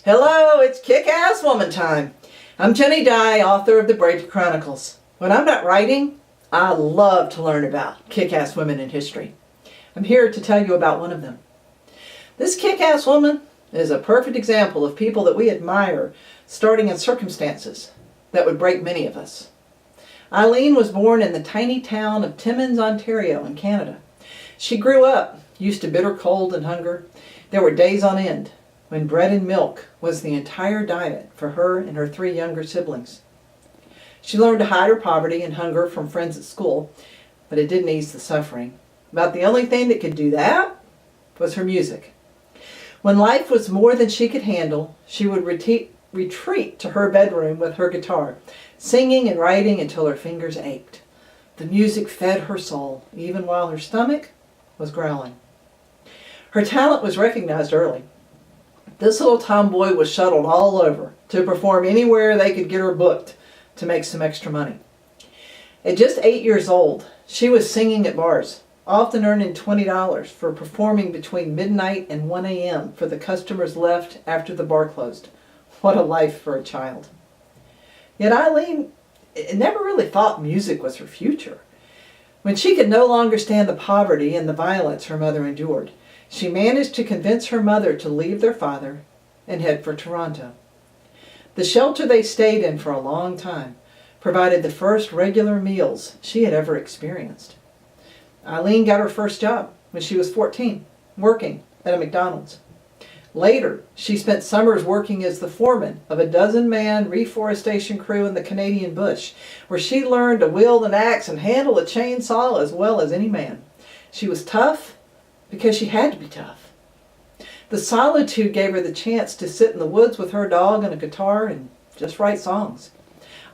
Hello, it's Kick-Ass Woman time. I'm Jenny Dye, author of the Brady Chronicles. When I'm not writing, I love to learn about kick-ass women in history. I'm here to tell you about one of them. This kick-ass woman is a perfect example of people that we admire starting in circumstances that would break many of us. Eileen was born in the tiny town of Timmins, Ontario in Canada. She grew up used to bitter cold and hunger. There were days on end when bread and milk was the entire diet for her and her 3 younger siblings. She learned to hide her poverty and hunger from friends at school, but it didn't ease the suffering. About the only thing that could do that was her music. When life was more than she could handle, she would retreat to her bedroom with her guitar, singing and writing until her fingers ached. The music fed her soul, even while her stomach was growling. Her talent was recognized early. This little tomboy was shuttled all over to perform anywhere they could get her booked to make some extra money. At just 8 years old, she was singing at bars, often earning $20 for performing between midnight and 1 a.m. for the customers left after the bar closed. What a life for a child. Yet Eileen never really thought music was her future. When she could no longer stand the poverty and the violence her mother endured, she managed to convince her mother to leave their father and head for Toronto. The shelter they stayed in for a long time provided the first regular meals she had ever experienced. Eileen got her first job when she was 14, working at a McDonald's. Later, she spent summers working as the foreman of a 12-man reforestation crew in the Canadian bush, where she learned to wield an axe and handle a chainsaw as well as any man. She was tough because she had to be tough. The solitude gave her the chance to sit in the woods with her dog and a guitar and just write songs.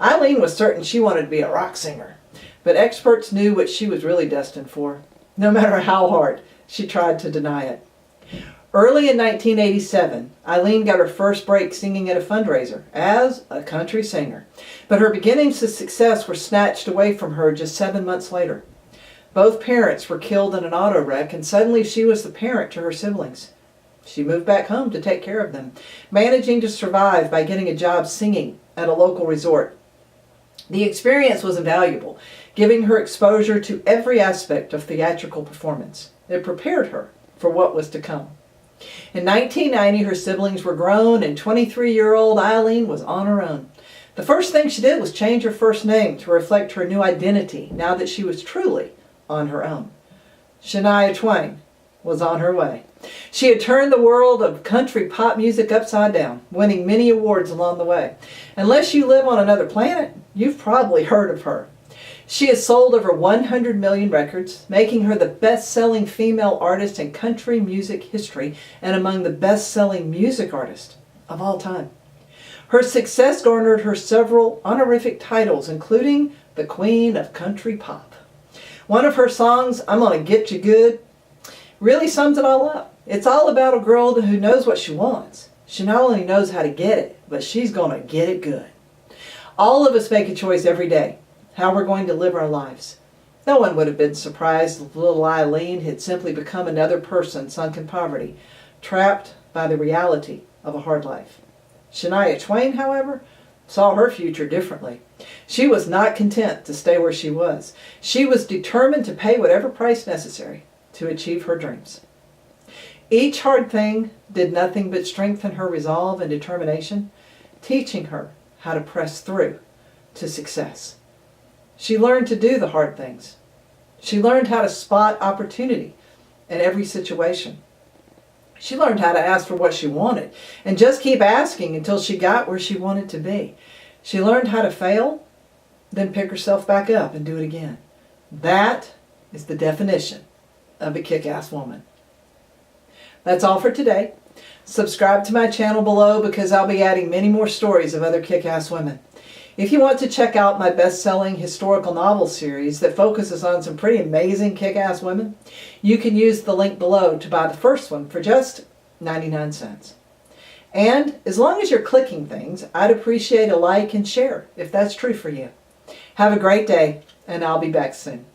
Eileen was certain she wanted to be a rock singer, but experts knew what she was really destined for, no matter how hard she tried to deny it. Early in 1987, Eileen got her first break singing at a fundraiser as a country singer, but her beginnings of success were snatched away from her just 7 months later. Both parents were killed in an auto wreck, and suddenly she was the parent to her siblings. She moved back home to take care of them, managing to survive by getting a job singing at a local resort. The experience was invaluable, giving her exposure to every aspect of theatrical performance. It prepared her for what was to come. In 1990, her siblings were grown, and 23-year-old Eileen was on her own. The first thing she did was change her first name to reflect her new identity now that she was truly on her own. Shania Twain was on her way. She had turned the world of country pop music upside down, winning many awards along the way. Unless you live on another planet, you've probably heard of her. She has sold over 100 million records, making her the best-selling female artist in country music history and among the best-selling music artists of all time. Her success garnered her several honorific titles, including the Queen of Country Pop. One of her songs, I'm Gonna Get You Good, really sums it all up. It's all about a girl who knows what she wants. She not only knows how to get it, but she's gonna get it good. All of us make a choice every day, how we're going to live our lives. No one would have been surprised if little Eileen had simply become another person sunk in poverty, trapped by the reality of a hard life. Shania Twain, however, saw her future differently. She was not content to stay where she was. She was determined to pay whatever price necessary to achieve her dreams. Each hard thing did nothing but strengthen her resolve and determination, teaching her how to press through to success. She learned to do the hard things. She learned how to spot opportunity in every situation. She learned how to ask for what she wanted and just keep asking until she got where she wanted to be. She learned how to fail, then pick herself back up and do it again. That is the definition of a kick-ass woman. That's all for today. Subscribe to my channel below because I'll be adding many more stories of other kick-ass women. If you want to check out my best-selling historical novel series that focuses on some pretty amazing kick-ass women, you can use the link below to buy the first one for just 99 cents. And as long as you're clicking things, I'd appreciate a like and share if that's true for you. Have a great day, and I'll be back soon.